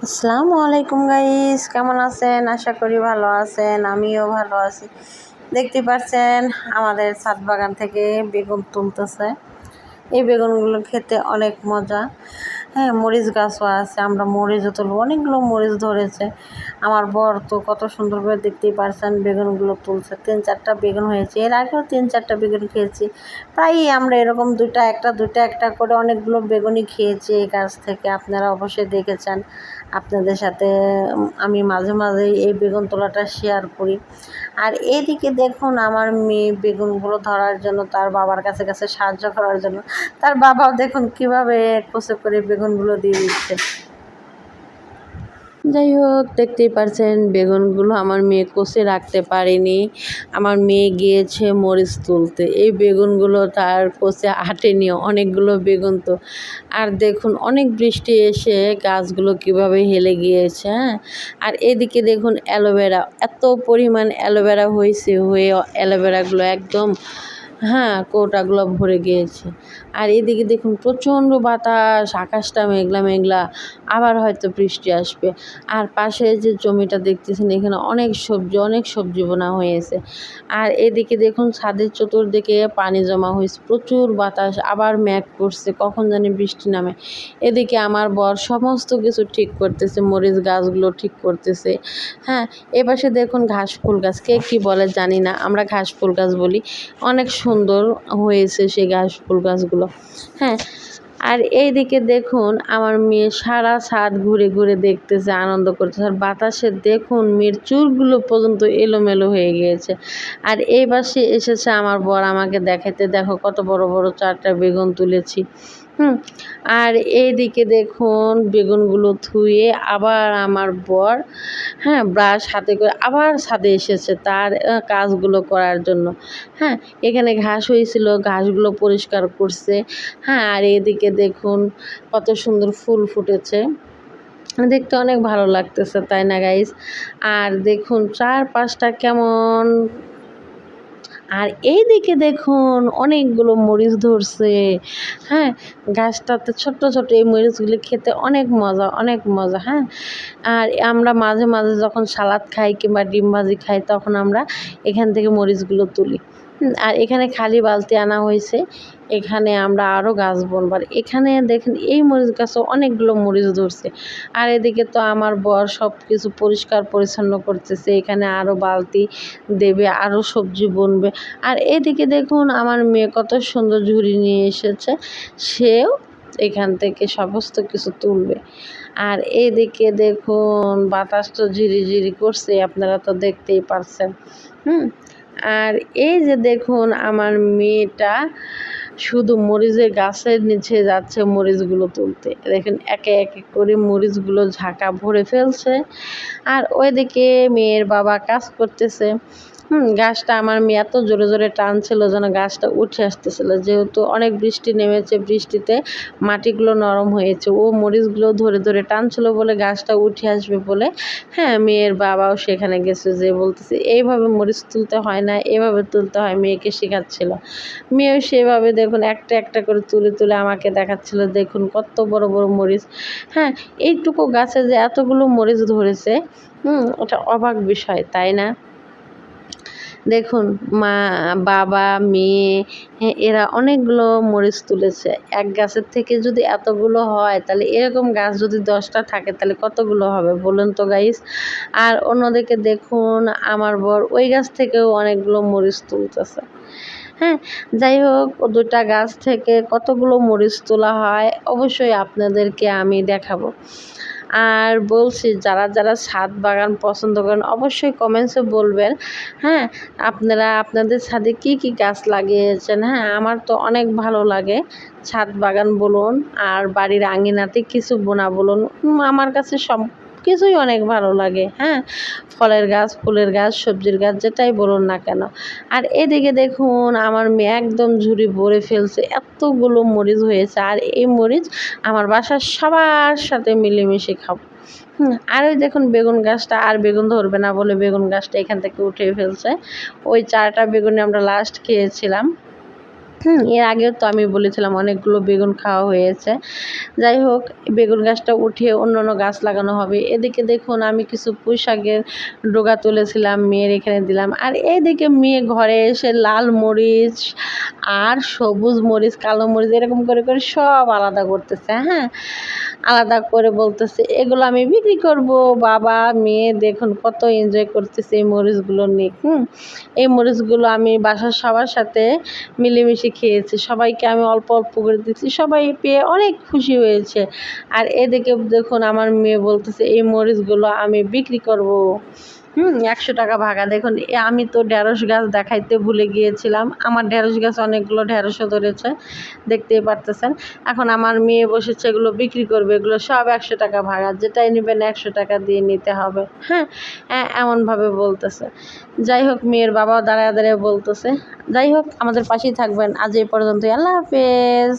আসসালামু আলাইকুম গাইস, কেমন আছেন? আশা করি ভালো আছেন। আমিও ভালো আছি। দেখতে পাচ্ছেন আমাদের ছাদ বাগান থেকে বেগুন তুলতেছে। এই বেগুনগুলো খেতে অনেক মজা। হ্যাঁ, মরিচ গাছও আছে, আমরা মরিচও তুলব। অনেকগুলো মরিচ ধরেছে। আমার বর তো কত সুন্দর করে দেখতেই পারছেন বেগুনগুলো তুলছে। 3-4টা বেগুন হয়েছে। এর আগেও 3-4টা বেগুন খেয়েছি। প্রায়ই আমরা এরকম দুইটা একটা করে অনেকগুলো বেগুনই খেয়েছি এই গাছ থেকে। আপনারা অবশ্যই দেখেছেন। আপনাদের সাথে আমি মাঝে মাঝেই এই বেগুন তোলাটা শেয়ার করি। আর এইদিকে দেখুন আমার মেয়ে বেগুনগুলো ধরার জন্য তার বাবার কাছে কাছে সাহায্য করার জন্য তার বাবাও দেখুন কিভাবে কষে করে বেগুনগুলো দিয়ে দিচ্ছে। যাই হোক, দেখতেই পারছেন বেগুনগুলো আমার মেয়ে কষে রাখতে পারেনি। আমার মেয়ে গিয়েছে মরিচ তুলতে। এই বেগুনগুলো তার কষে আটেনি, অনেকগুলো বেগুন তো। আর দেখুন অনেক বৃষ্টি এসে গাছগুলো কিভাবে হেলে গিয়েছে। হ্যাঁ, আর এদিকে দেখুন অ্যালোভেরা, এত পরিমাণ অ্যালোভেরা হয়ে অ্যালোভেরাগুলো একদম, হ্যাঁ, কৌটাগুলো ভরে গিয়েছে। আর এদিকে দেখুন প্রচণ্ড বাতাস, আকাশটা মেঘলা মেঘলা, আবার হয়তো বৃষ্টি আসবে। আর পাশে যে জমিটা দেখতেছেন এখানে অনেক সবজি বোনা হয়েছে। আর এদিকে দেখুন ছাদের চতুর্দিকে পানি জমা হয়েছে, প্রচুর বাতাস, আবার মেঘ করছে, কখন জানি বৃষ্টি নামে। এদিকে আমার বর সমস্ত কিছু ঠিক করতেছে, মরিচ গাছগুলো ঠিক করতেছে। হ্যাঁ, এপাশে দেখুন ঘাস ফুল গাছ, কে কী বলে জানি না, আমরা ঘাস ফুল গাছ বলি। অনেক সুন্দর হয়েছে সেই ঘাস ফুল গাছগুলো। হ্যাঁ, আর এইদিকে দেখুন আমার মেয়ে সারা ছাদ ঘুরে ঘুরে দেখতেছে, আনন্দ করতেছে। আর বাতাসে দেখুন মেয়ের চুলগুলো পর্যন্ত এলোমেলো হয়ে গিয়েছে। আর এই পাশে এসেছে আমার বর আমাকে দেখাতে, দেখো কত বড় বড় 4টা বেগুন তুলেছি। আর এইদিকে দেখুন বেগুনগুলো ধুয়ে আবার আমার বর, হ্যাঁ, ব্রাশ হাতে করে আবার ছাদে এসেছে তার কাজগুলো করার জন্য। হ্যাঁ, এখানে ঘাস হয়েছিল, ঘাসগুলো পরিষ্কার করছে। হ্যাঁ, আর এদিকে দেখুন কত সুন্দর ফুল ফুটেছে, দেখতে অনেক ভালো লাগতেছে, তাই না গাইস? আর দেখুন চারপাশটা কেমন। আর এইদিকে দেখুন অনেকগুলো মরিচ ধরছে। হ্যাঁ, গাছটাতে ছোট্ট ছোট্ট এই মরিচগুলি খেতে অনেক মজা। হ্যাঁ, আর আমরা মাঝে মাঝে যখন সালাদ খাই কিংবা ডিম ভাজি খাই তখন আমরা এখান থেকে মরিচগুলো তুলি। আর এখানে খালি বালতি আনা হয়েছে, এখানে আমরা আরও গাছ বুনবো। আর এখানে দেখেন এই মরিচ গাছও অনেকগুলো মরিচ ধরছে। আর এদিকে তো আমার বর সব কিছু পরিষ্কার পরিচ্ছন্ন করতেছে, এখানে আরও বালতি দেবে, আরও সবজি বুনবে। আর এদিকে দেখুন আমার মেয়ে কত সুন্দর ঝুড়ি নিয়ে এসেছে, সেও এখান থেকে সমস্ত কিছু তুলবে। আর এইদিকে দেখুন বাতাস তো ঝিরিঝিরি করছে, আপনারা তো দেখতেই পারছেন। আর এই যে দেখুন আমার মেয়েটা শুধু মরিচের গাছের নিচে যাচ্ছে মরিচগুলো তুলতে। দেখেন একে একে করে মরিচগুলো ঝাঁকা ভরে ফেলছে। আর ওইদিকে মেয়ের বাবা কাজ করতেছে। গাছটা আমার মেয়ে এত জোরে জোরে টানছিল যেন গাছটা উঠে আসতেছিল, যেহেতু অনেক বৃষ্টি নেমেছে, বৃষ্টিতে মাটিগুলো নরম হয়েছে, ও মরিচগুলো ধরে ধরে টানছিল বলে গাছটা উঠে আসবে বলে। হ্যাঁ, মেয়ের বাবাও সেখানে গেছে, যে বলতেছে এইভাবে মরিচ তুলতে হয় না, এভাবে তুলতে হয়, মেয়েকে শেখাচ্ছিল। মেয়েও সেভাবে দেখুন একটা একটা করে তুলে তুলে আমাকে দেখাচ্ছিল, দেখুন কত বড় বড় মরিচ। হ্যাঁ, এইটুকু গাছে যে এতগুলো মরিচ ধরেছে, ওটা অবাক বিষয়, তাই না? দেখুন মা, বাবা, মেয়ে, হ্যাঁ, এরা অনেকগুলো মরিচ তুলেছে। এক গাছের থেকে যদি এতগুলো হয় তাহলে এরকম গাছ যদি 10টা থাকে তাহলে কতগুলো হবে বলুন তো গাইস? আর অন্যদিকে দেখুন আমার বর ওই গাছ থেকেও অনেকগুলো মরিচ তুলতেছে। হ্যাঁ, যাই হোক, 2টা গাছ থেকে কতগুলো মরিচ তোলা হয় অবশ্যই আপনাদেরকে আমি দেখাবো। আর বলছি যারা যারা ছাদ বাগান পছন্দ করেন অবশ্যই কমেন্টসে বলবেন। হ্যাঁ, আপনারা আপনাদের ছাদে কি কি গাছ লাগিয়েছেন। হ্যাঁ, আমার তো অনেক ভালো লাগে ছাদ বাগান বলুন আর বাড়ির আঙিনাতে কিছু বোনা বলুন, আমার কাছে সব কিছুই অনেক ভালো লাগে। হ্যাঁ, ফলের গাছ, ফুলের গাছ, সবজির গাছ, যেটাই বলুন না কেন। আর এদিকে দেখুন আমার মেয়ে একদম ঝুড়ি ভরে ফেলছে, এতগুলো মরিচ হয়েছে। আর এই মরিচ আমার বাসার সবার সাথে মিলেমিশে খাবো। আর ওই দেখুন বেগুন গাছটা আর বেগুন ধরবে না বলে বেগুন গাছটা এখান থেকে উঠিয়ে ফেলছে। ওই 4টা বেগুনে আমরা লাস্ট খেয়েছিলাম। এর আগেও তো আমি বলেছিলাম অনেকগুলো বেগুন খাওয়া হয়েছে। যাই হোক, বেগুন গাছটা উঠিয়ে অন্য গাছ লাগানো হবে। এদিকে দেখুন আমি কিছু পুঁই শাকের ডগা তুলেছিলাম, মেয়ের এখানে দিলাম। আর এইদিকে মেয়ে ঘরে এসে লাল মরিচ আর সবুজ মরিচ, কালো মরিচ এরকম করে সব আলাদা করতেছে। হ্যাঁ, আলাদা করে বলতেছে এগুলো আমি বিক্রি করব। বাবা মেয়ে দেখুন কত এনজয় করতেছে এই মরিচগুলো নিয়ে। এই মরিচগুলো আমি বাসার সবার সাথে মিলেমিশে খেয়েছি, সবাইকে আমি অল্প অল্প করে দিচ্ছি, সবাই পেয়ে অনেক খুশি হয়েছে। আর এদিকে দেখুন আমার মেয়ে বলতেছে এই মরিচগুলো আমি বিক্রি করব। 100 টাকা ভাগা। দেখুন আমি তো ঢেঁড়স গাছ দেখাইতে ভুলে গিয়েছিলাম, আমার ঢেঁড়স গাছ অনেকগুলো ঢেঁড়সও ধরেছে, দেখতেই পারতেছেন। এখন আমার মেয়ে বসেছে এগুলো বিক্রি করবে, এগুলো সব 100 টাকা ভাগা, যেটাই নেবেন 100 টাকা দিয়ে নিতে হবে। হ্যাঁ, এমনভাবে বলতেছে। যাই হোক, মেয়ের বাবাও দাঁড়ায় দাঁড়ায় বলতেছে। যাই হোক, আমাদের পাশেই থাকবেন। আজ এই পর্যন্তই, আল্লাহ হাফেজ।